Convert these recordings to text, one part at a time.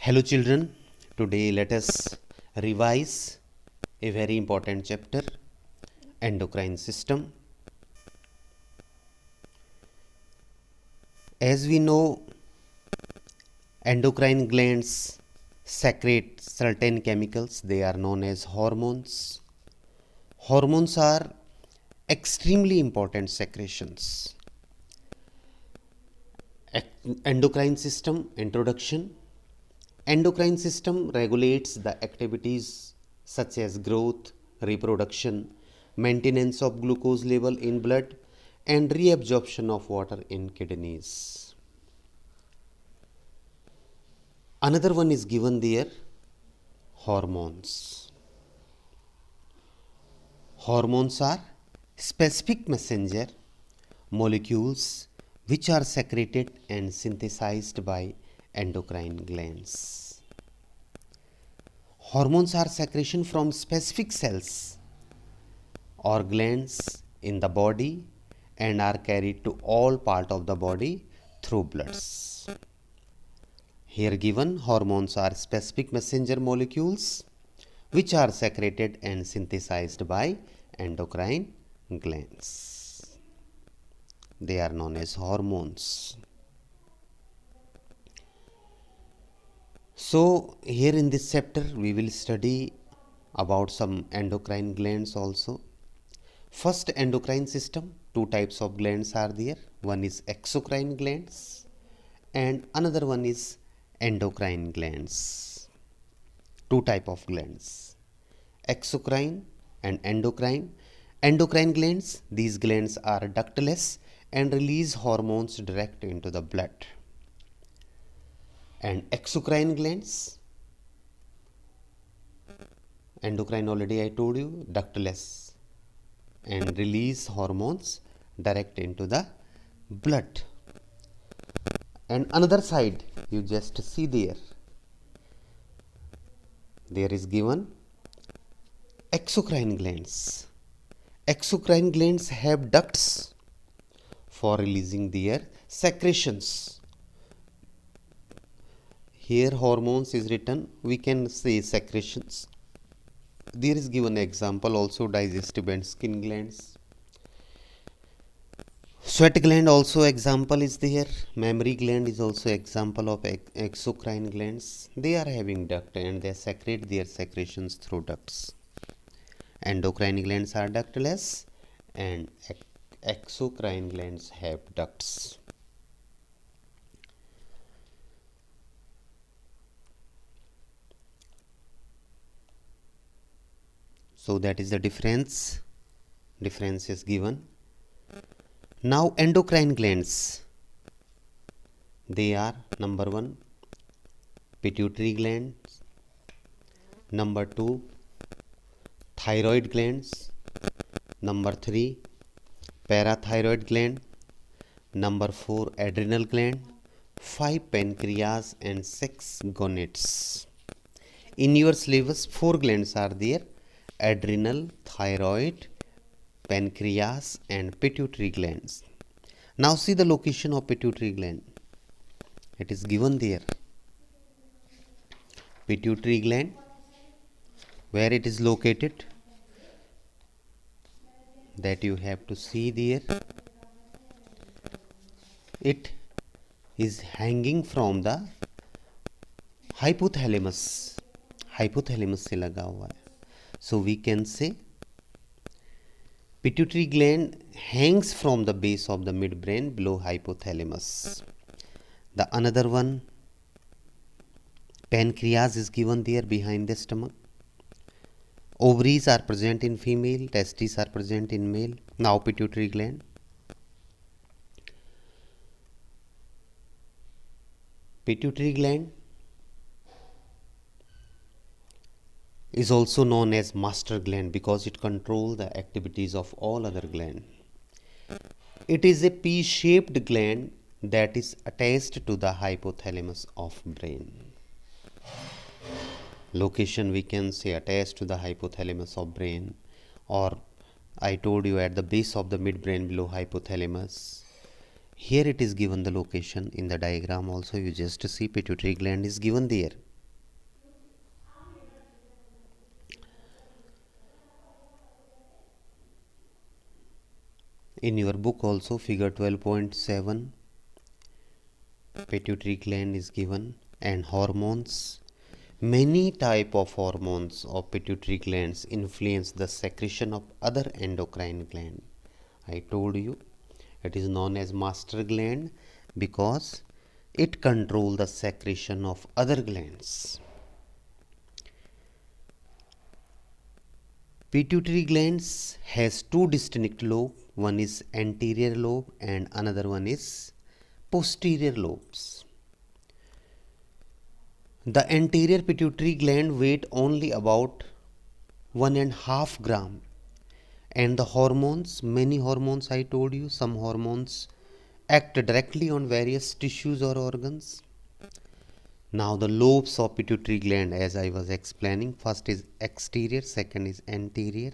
Hello children, today let us revise a very important chapter, endocrine system. As we know, endocrine glands secrete certain chemicals, they are known as hormones. Hormones are extremely important secretions. Endocrine system introduction. Endocrine system regulates the activities such as growth, reproduction, maintenance of glucose level in blood, and reabsorption of water in kidneys. Another one is given there, hormones. Hormones are specific messenger molecules which are secreted and synthesized by endocrine glands. Hormones are secretion from specific cells or glands in the body and are carried to all part of the body through bloods. Here given, hormones are specific messenger molecules which are secreted and synthesized by endocrine glands. They are known as hormones. So here in this chapter we will study about some endocrine glands also. First, endocrine system, two types of glands are there. One is exocrine glands and another one is endocrine glands. Two type of glands, exocrine and endocrine. Endocrine glands, these glands are ductless and release hormones direct into the blood. And exocrine glands, endocrine already I told you, ductless and release hormones direct into the blood. And another side you just see there is given exocrine glands. Exocrine glands have ducts for releasing their secretions. Here hormones is written, we can say secretions. There is given example also, digestive and skin glands. Sweat gland also example is there. Mammary gland is also example of exocrine glands. They are having duct and they secrete their secretions through ducts. Endocrine glands are ductless and exocrine glands have ducts. So that is the difference. Difference is given. Now endocrine glands, they are number 1 pituitary glands, number 2 thyroid glands, number 3 parathyroid gland, number 4 adrenal gland, 5 pancreas and 6 gonads. In your syllabus 4 glands are there, adrenal, thyroid, pancreas and pituitary glands. Now see the location of pituitary gland. It is given there. Pituitary gland, where it is located, that you have to see there. It is hanging from the hypothalamus. Hypothalamus से लगा हुआ है. So we can say pituitary gland hangs from the base of the midbrain below hypothalamus. The another one, pancreas is given there behind the stomach. Ovaries are present in female, testes are present in male. Now pituitary gland. Pituitary gland is also known as master gland because it controls the activities of all other glands. It is a pea-shaped gland that is attached to the hypothalamus of brain. Location we can say attached to the hypothalamus of brain, or I told you at the base of the midbrain below hypothalamus. Here it is given the location in the diagram also, you just see pituitary gland is given there. In your book also figure 12.7 pituitary gland is given, and hormones. Many type of hormones of pituitary glands influence the secretion of other endocrine gland. I told you it is known as master gland because it controls the secretion of other glands. Pituitary glands has two distinct lobes. One is anterior lobe and another one is posterior lobes. The anterior pituitary gland weight only about 1.5 gram, and the hormones, many hormones I told you, some hormones act directly on various tissues or organs. Now the lobes of pituitary gland, as I was explaining, first is exterior, second is anterior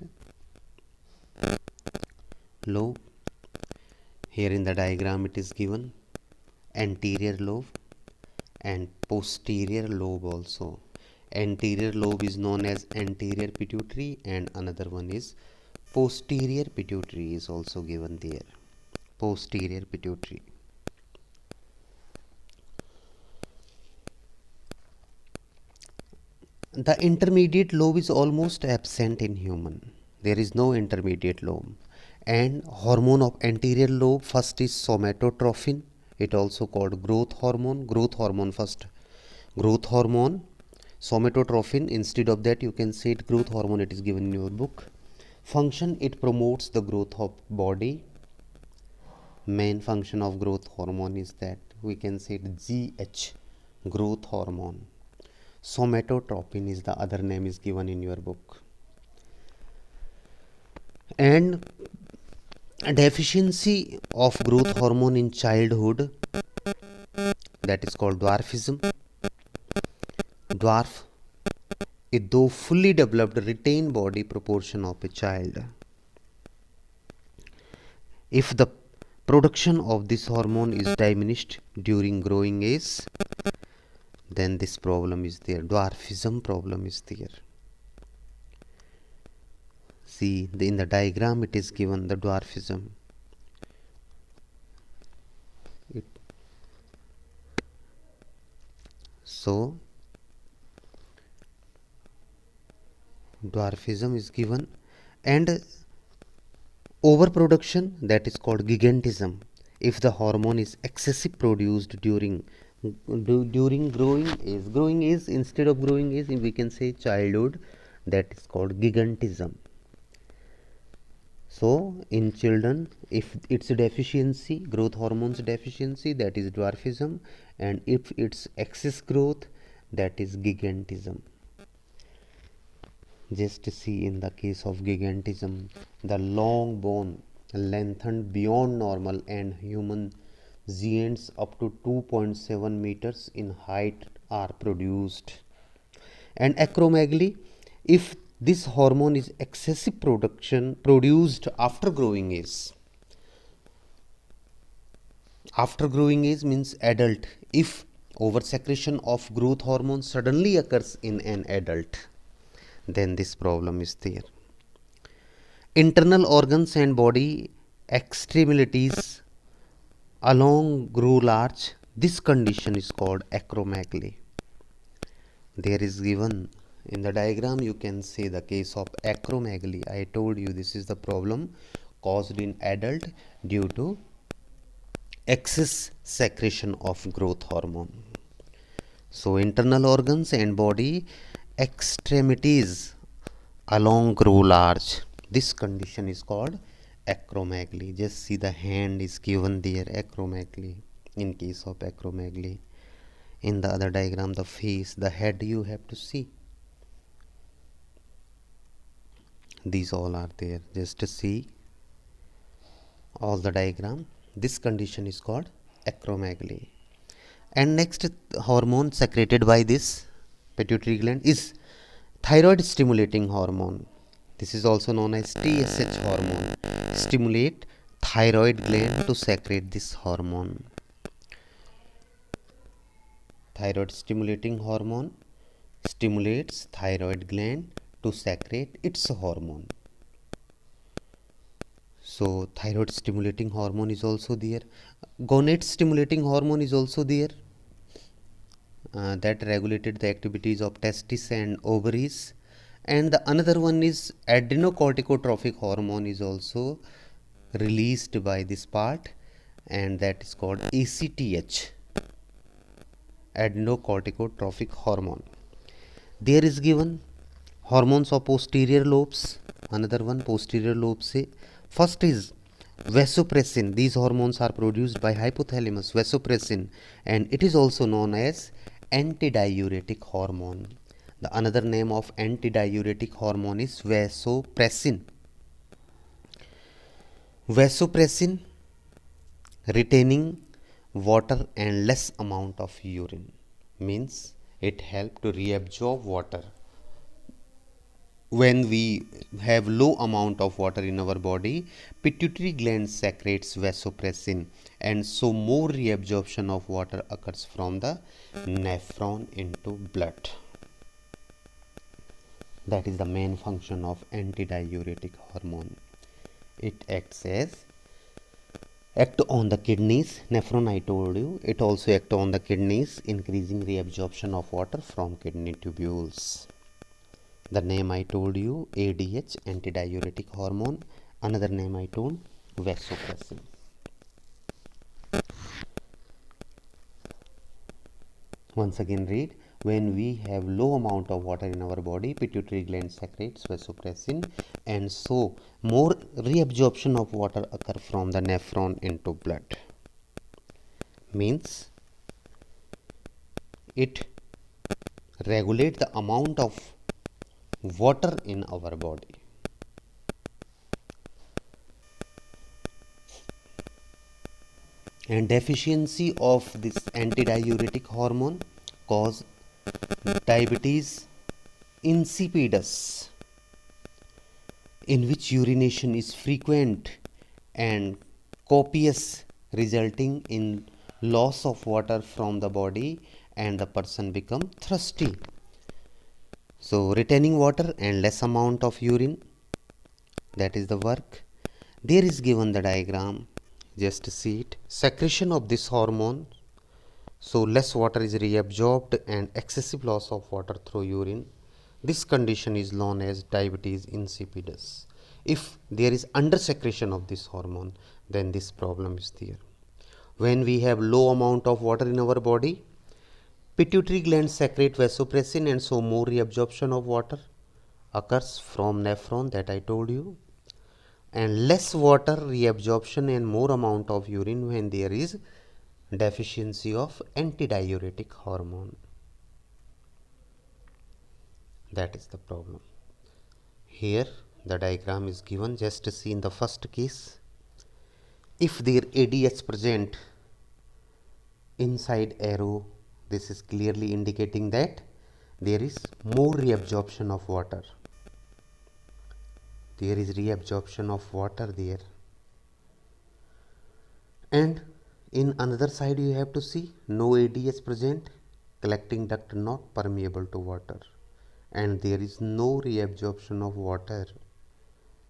lobe. Here in the diagram it is given anterior lobe and posterior lobe also. Anterior lobe is known as anterior pituitary and another one is posterior pituitary is also given there. Posterior pituitary. The intermediate lobe is almost absent in human. There is no intermediate lobe. And hormone of anterior lobe first is somatotrophin. It also called growth hormone. Growth hormone first. Growth hormone. Somatotrophin. Instead of that you can say it growth hormone. It is given in your book. Function, it promotes the growth of body. Main function of growth hormone is that we can say it GH, growth hormone. Somatotropin is the other name is given in your book. And a deficiency of growth hormone in childhood, that is called dwarfism. Dwarf is though fully developed retained body proportion of a child. If the production of this hormone is diminished during growing age, then this problem is there. Dwarfism problem is there. See, in the diagram it is given the dwarfism. So dwarfism is given, and overproduction, that is called gigantism. If the hormone is excessive produced during growing age instead of growing age, we can say childhood, that is called gigantism. So in children, if it's a deficiency, growth hormones deficiency, that is dwarfism, and if it's excess growth, that is gigantism. Just see in the case of gigantism, the long bone lengthened beyond normal and human giants up to 2.7 meters in height are produced. And acromegaly, if this hormone is excessive production produced after growing age. After growing age means adult. If oversecretion of growth hormone suddenly occurs in an adult, then this problem is there. Internal organs and body extremities along grow large. This condition is called acromegaly. There is given in the diagram, you can see the case of acromegaly. I told you this is the problem caused in adult due to excess secretion of growth hormone. So internal organs and body extremities along grow large. This condition is called acromegaly. Just see the hand is given there, acromegaly, in case of acromegaly. In the other diagram, the face, the head you have to see. These all are there. Just to see all the diagram. This condition is called acromegaly. And next hormone secreted by this pituitary gland is thyroid stimulating hormone. This is also known as TSH hormone. Stimulate thyroid gland to secrete this hormone. Thyroid stimulating hormone stimulates thyroid gland to secrete its hormone. So thyroid stimulating hormone is also there. Gonad stimulating hormone is also there, that regulated the activities of testes and ovaries. And the another one is adrenocorticotropic hormone is also released by this part, and that is called ACTH, adrenocorticotropic hormone. There is given hormones of posterior lobes, another one posterior lobe से. First is vasopressin. These hormones are produced by hypothalamus, vasopressin, and it is also known as antidiuretic hormone. The another name of antidiuretic hormone is vasopressin. Vasopressin retaining water and less amount of urine, means it helps to reabsorb water. When we have low amount of water in our body, pituitary gland secretes vasopressin, and so more reabsorption of water occurs from the nephron into blood. That is the main function of antidiuretic hormone. It acts on the kidneys. Nephron, I told you, it also acts on the kidneys, increasing reabsorption of water from kidney tubules. The name I told you, ADH, antidiuretic hormone. Another name I told, vasopressin. Once again read. When we have low amount of water in our body, pituitary gland secretes vasopressin, and so more reabsorption of water occur from the nephron into blood. Means it regulates the amount of water in our body. And deficiency of this antidiuretic hormone cause diabetes insipidus, in which urination is frequent and copious, resulting in loss of water from the body, and the person become thirsty. So retaining water and less amount of urine, that is the work. There is given the diagram, just see it. Secretion of this hormone, so less water is reabsorbed and excessive loss of water through urine. This condition is known as diabetes insipidus. If there is under secretion of this hormone, then this problem is there. When we have low amount of water in our body, pituitary gland secrete vasopressin, and so more reabsorption of water occurs from nephron, that I told you, and less water reabsorption and more amount of urine when there is deficiency of antidiuretic hormone. That is the problem. Here the diagram is given, just to see in the first case. If there ADH present inside arrow, this is clearly indicating that there is more reabsorption of water. There is reabsorption of water there. And in another side you have to see no ADH present, collecting duct not permeable to water, and there is no reabsorption of water.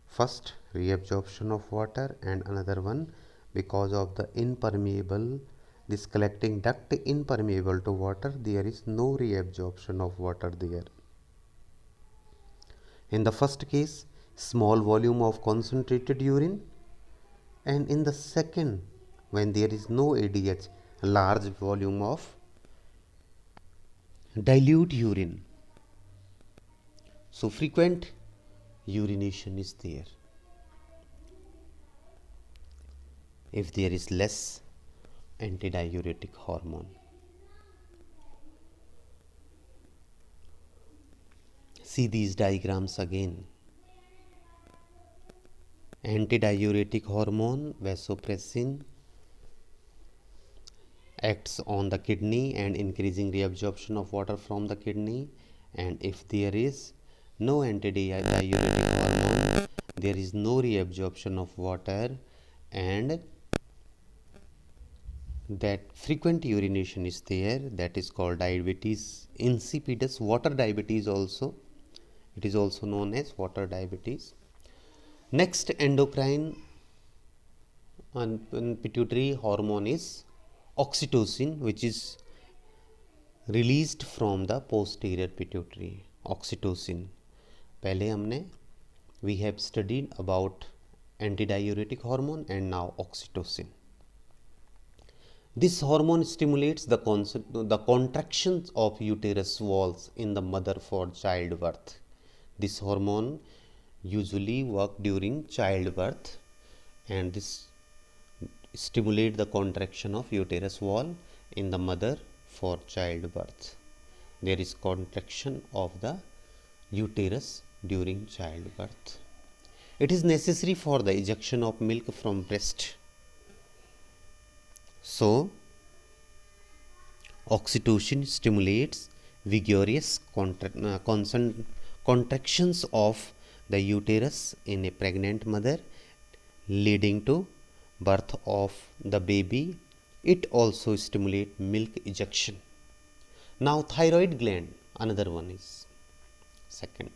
First reabsorption of water, and another one because of the impermeable, this collecting duct impermeable to water, there is no reabsorption of water there. In the first case, small volume of concentrated urine, and in the second, when there is no ADH, large volume of dilute urine. So frequent urination is there. If there is less antidiuretic hormone. See these diagrams again. Antidiuretic hormone, vasopressin, acts on the kidney and increasing reabsorption of water from the kidney. And if there is no antidiuretic hormone, there is no reabsorption of water, and that frequent urination is there. That is called diabetes insipidus, water diabetes also. It is also known as water diabetes. Next, endocrine and pituitary hormone is oxytocin, which is released from the posterior pituitary. Oxytocin. पहले हमने we have studied about antidiuretic hormone and now oxytocin. This hormone stimulates the contractions of uterus walls in the mother for childbirth. This hormone usually work during childbirth, and this stimulate the contraction of uterus wall in the mother for childbirth. There is contraction of the uterus during childbirth. It is necessary for the ejection of milk from breast. So, oxytocin stimulates vigorous contractions of the uterus in a pregnant mother, leading to birth of the baby. It also stimulates milk ejection. Now, thyroid gland, another one is second.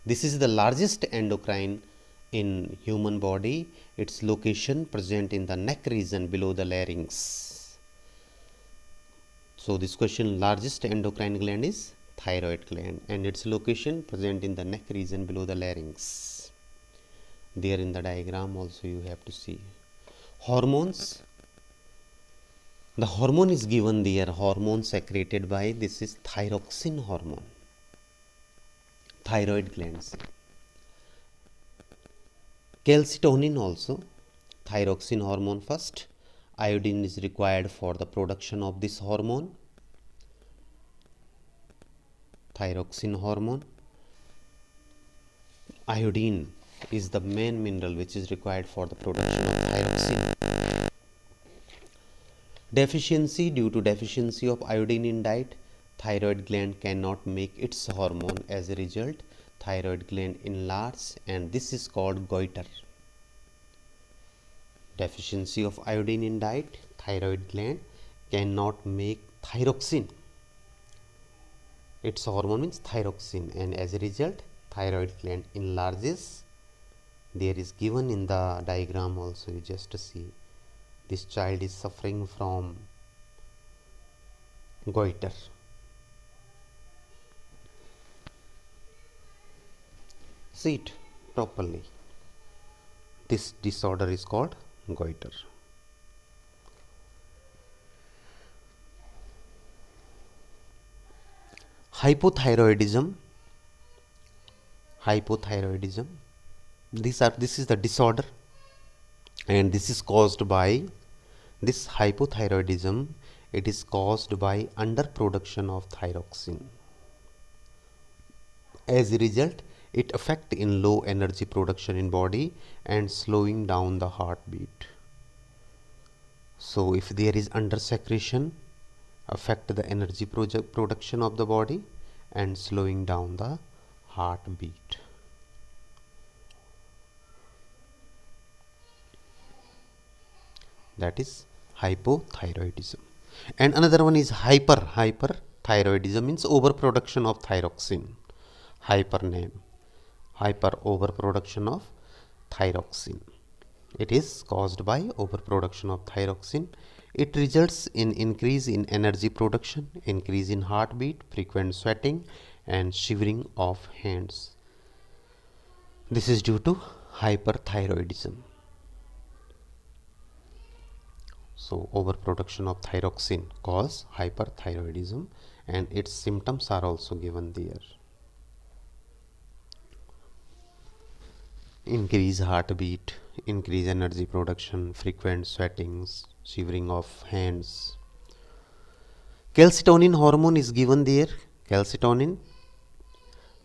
This is the largest endocrine in human body. Its location present in the neck region below the larynx. So this question, largest endocrine gland is thyroid gland, and its location present in the neck region below the larynx. There in the diagram also you have to see. Hormones. The hormone is given there, hormone secreted by, this is thyroxine hormone. Thyroid glands. Calcitonin also, thyroxine hormone first. Iodine is required for the production of this hormone. Thyroxine hormone. Iodine is the main mineral which is required for the production of thyroxine. Deficiency. Due to deficiency of iodine in diet, thyroid gland cannot make its hormone. As a result, thyroid gland enlarges, and this is called goiter. Deficiency of iodine in diet, thyroid gland cannot make thyroxine. Its hormone means thyroxine, and as a result, thyroid gland enlarges. There is given in the diagram also, you just see. This child is suffering from goiter. See it properly. This disorder is called goiter. Hypothyroidism. Hypothyroidism. This is the disorder, and this is caused by this hypothyroidism. It is caused by underproduction of thyroxine. As a result, it affects in low energy production in body and slowing down the heartbeat. So if there is under secretion, affect the energy production of the body and slowing down the heartbeat. That is hypothyroidism. And another one is hyperthyroidism, means overproduction of thyroxine. Hyper overproduction of thyroxine. It is caused by overproduction of thyroxine. It results in increase in energy production, increase in heartbeat, frequent sweating, and shivering of hands. This is due to hyperthyroidism. So overproduction of thyroxine cause hyperthyroidism, and its symptoms are also given there. Increase heartbeat, increase energy production, frequent sweatings, shivering of hands. Calcitonin hormone is given there. Calcitonin.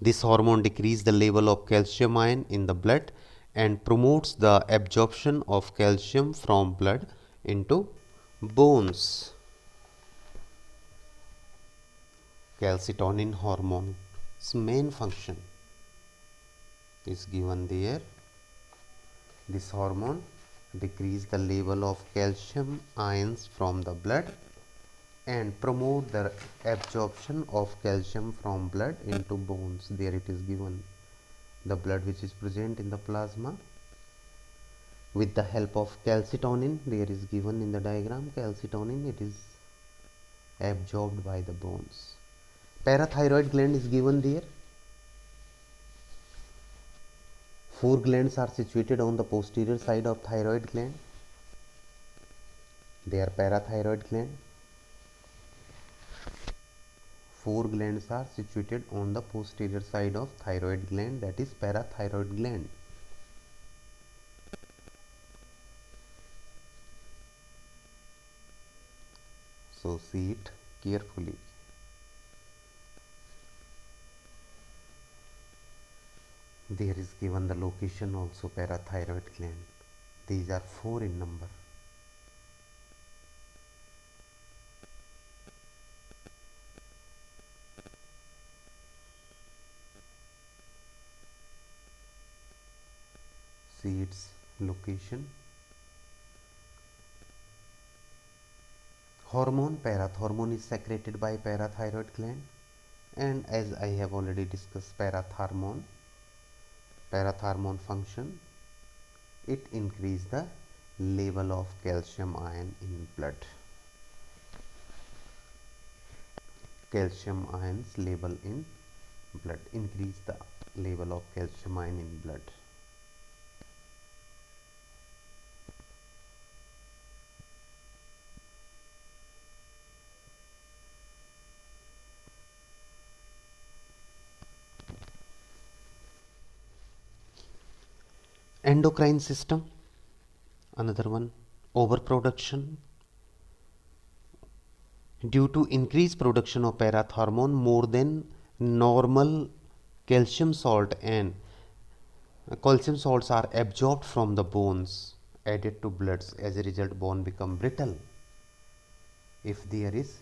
This hormone decreases the level of calcium ion in the blood and promotes the absorption of calcium from blood into bones. Calcitonin hormone's main function is given there. This hormone decrease the level of calcium ions from the blood and promote the absorption of calcium from blood into bones. There it is given, the blood which is present in the plasma with the help of calcitonin. There is given in the diagram calcitonin, it is absorbed by the bones. Parathyroid gland is given there. 4 glands are situated on the posterior side of thyroid gland. They are parathyroid gland. 4 glands are situated on the posterior side of thyroid gland, that is parathyroid gland. So see it carefully. There is given the location also, parathyroid gland. These are 4 in number. See its location. Hormone, parathormone is secreted by parathyroid gland, and as I have already discussed, parathormone function, it increase the level of calcium ion in blood. Calcium ions level in blood, increase the level of calcium ion in blood. Endocrine system, another one, overproduction. Due to increased production of parathormone, more than normal calcium salts are absorbed from the bones, added to bloods. As a result, bone become brittle. If there is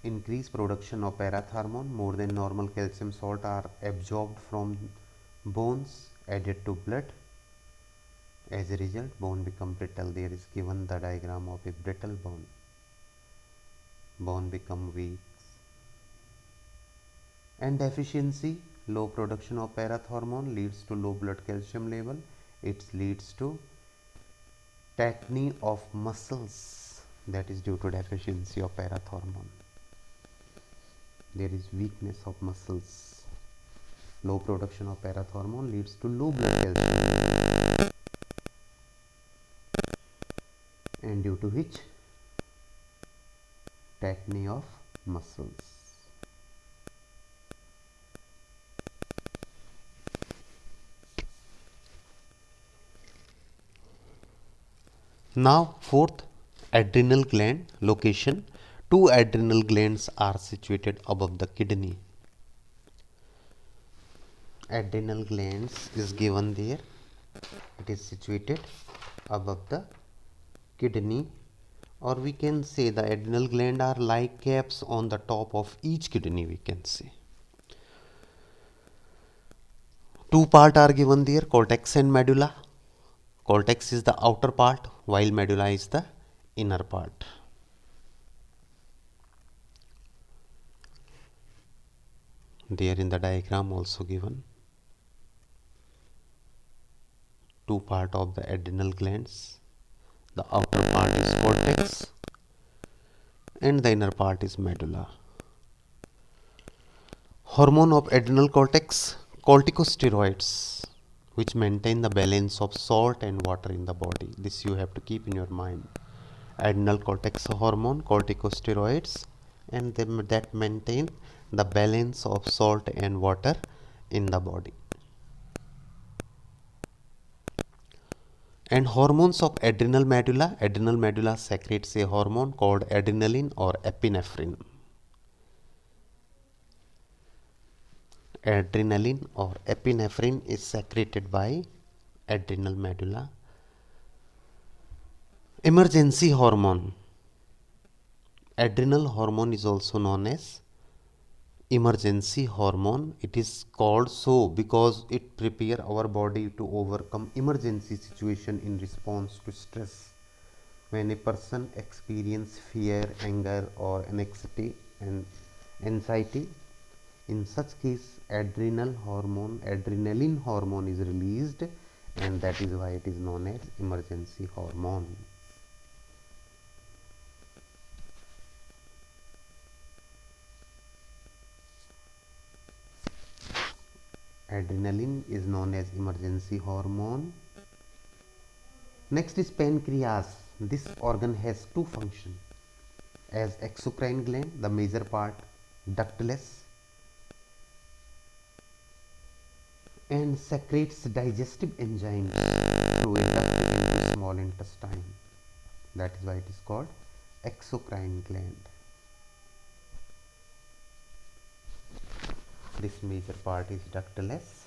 increased production of parathormone, more than normal calcium salt are absorbed from bones, added to blood. As a result, bone become brittle. There is given the diagram of a brittle bone. Bone become weak. And deficiency, low production of parathormone leads to low blood calcium level. It leads to tetany of muscles, that is due to deficiency of parathormone. There is weakness of muscles. Low production of parathormone leads to low blood calcium, and due to which tetany of muscles. Now fourth, adrenal gland location. 2 adrenal glands are situated above the kidney. Adrenal glands is given there. It is situated above the kidney, or we can say the adrenal gland are like caps on the top of each kidney, we can say. 2 parts are given there, cortex and medulla. Cortex is the outer part, while medulla is the inner part. There in the diagram also given 2 parts of the adrenal glands. The outer part is cortex and the inner part is medulla. Hormone of adrenal cortex, corticosteroids, which maintain the balance of salt and water in the body. This you have to keep in your mind. Adrenal cortex hormone, corticosteroids, and that maintain the balance of salt and water in the body. And hormones of adrenal medulla secretes a hormone called adrenaline or epinephrine. Adrenaline or epinephrine is secreted by adrenal medulla. Emergency hormone. Adrenal hormone is also known as emergency hormone. It is called so because it prepares our body to overcome emergency situation in response to stress. When a person experiences fear, anger, or anxiety, in such case adrenaline hormone is released and that is why it is known as emergency hormone. Adrenaline is known as emergency hormone. Next is pancreas. This organ has two functions. As exocrine gland, the major part ductless and secretes digestive enzymes through a duct into small intestine. That is why it is called exocrine gland. This major part is ductless.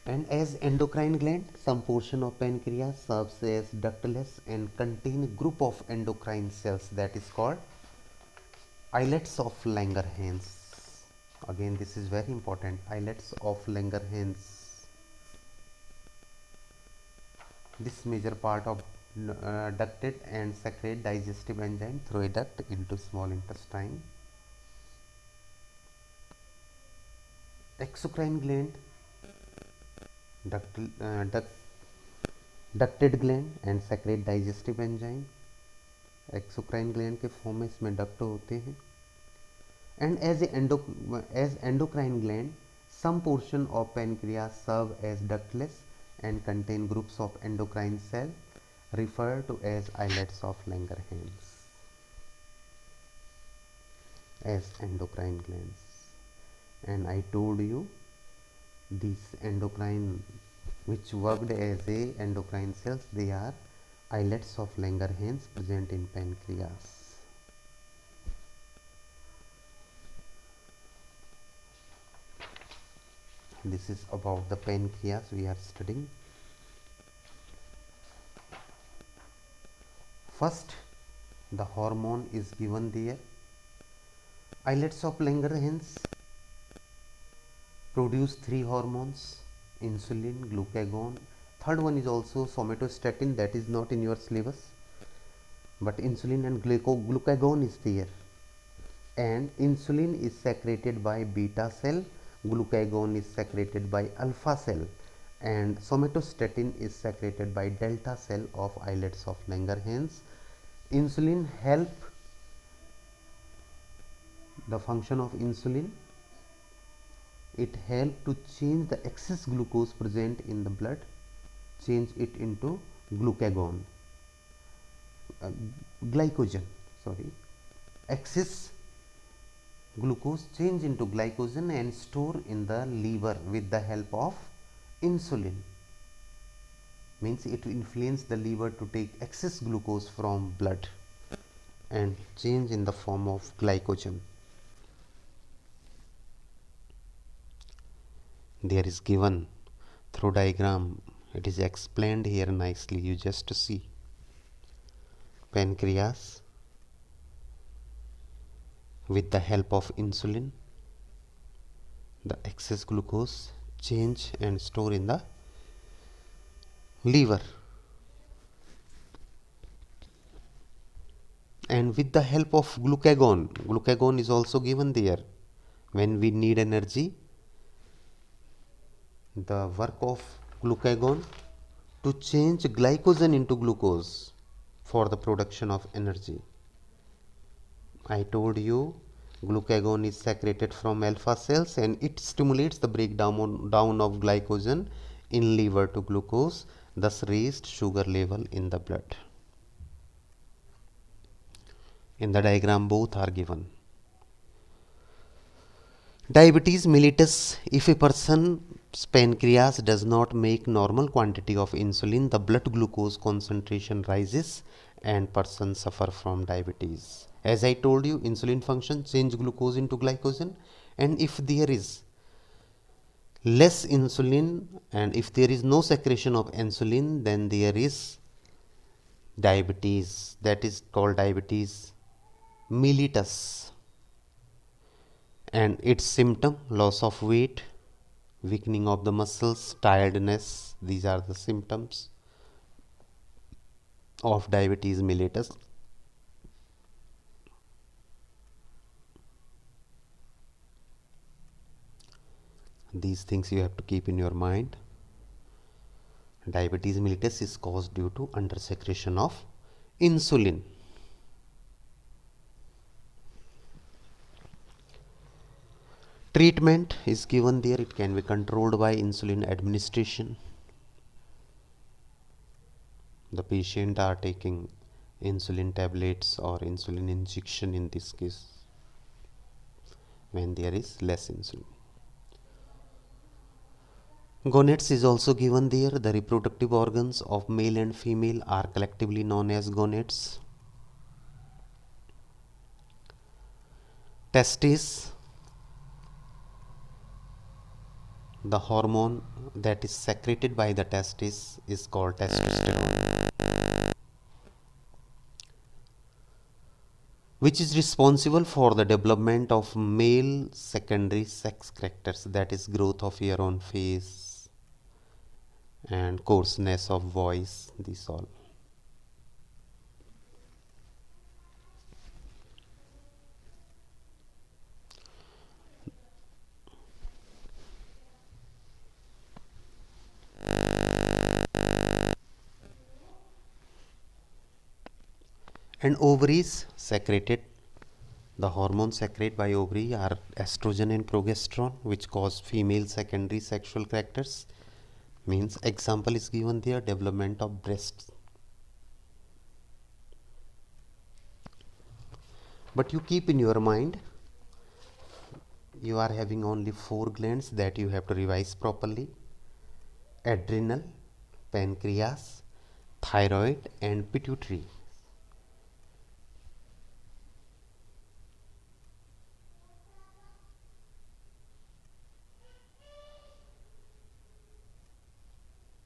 And as endocrine gland, some portion of pancreas serves as ductless and contain a group of endocrine cells that is called islets of Langerhans. Again, this is very important, islets of Langerhans. This major part of ducted and secrete digestive enzyme through a duct into small intestine. Exocrine gland, ducted gland and secrete digestive enzyme. Exocrine gland के form में इसमें duct होते हैं. And as endocrine gland, some portion of pancreas serve as ductless and contain groups of endocrine cells referred to as islets of Langerhans as endocrine glands. And I told you these endocrine which worked as a endocrine cells, they are islets of Langerhans present in pancreas. This is about the pancreas we are studying. First, the hormone is given there. Islets of Langerhans produce three hormones: insulin, glucagon. Third one is also somatostatin, that is not in your syllabus, but insulin and glucagon is there. And insulin is secreted by beta cell, glucagon is secreted by alpha cell, and somatostatin is secreted by delta cell of islets of Langerhans. Insulin help the function of insulin. It help to change the excess glucose present in the blood, change it into glucagon, excess glucose change into glycogen and store in the liver with the help of insulin. Means it influence the liver to take excess glucose from blood and change in the form of glycogen. There is given through diagram, it is explained here nicely, you just see. Pancreas with the help of insulin, the excess glucose change and store in the liver, and with the help of glucagon is also given there. When we need energy, the work of glucagon to change glycogen into glucose for the production of energy. I told you glucagon is secreted from alpha cells and it stimulates the breakdown of glycogen in liver to glucose, thus raised sugar level in the blood. In the diagram both are given. Diabetes mellitus: if a person's pancreas does not make normal quantity of insulin, the blood glucose concentration rises and person suffer from diabetes. As I told you, insulin function change glucose into glycogen, and if there is less insulin and if there is no secretion of insulin, then there is diabetes, that is called diabetes mellitus. And its symptom: loss of weight, weakening of the muscles, tiredness. These are the symptoms of diabetes mellitus. These things you have to keep in your mind. Diabetes mellitus is caused due to undersecretion of insulin. Treatment is given there. It can be controlled by insulin administration. The patient are taking insulin tablets or insulin injection in this case when there is less insulin. Gonads is also given there. The reproductive organs of male and female are collectively known as gonads. Testes, the hormone that is secreted by the testes is called testosterone, which is responsible for the development of male secondary sex characters, that is growth of hair on face and coarseness of voice, this all. And ovaries secreted, the hormones secreted by ovary are estrogen and progesterone, which cause female secondary sexual characters. Means example is given there, development of breasts. But you keep in your mind, you are having only 4 glands that you have to revise properly: adrenal, pancreas, thyroid and pituitary.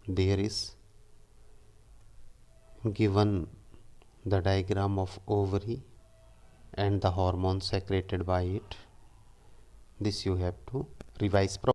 There is given the diagram of ovary and the hormones secreted by it. This you have to revise properly.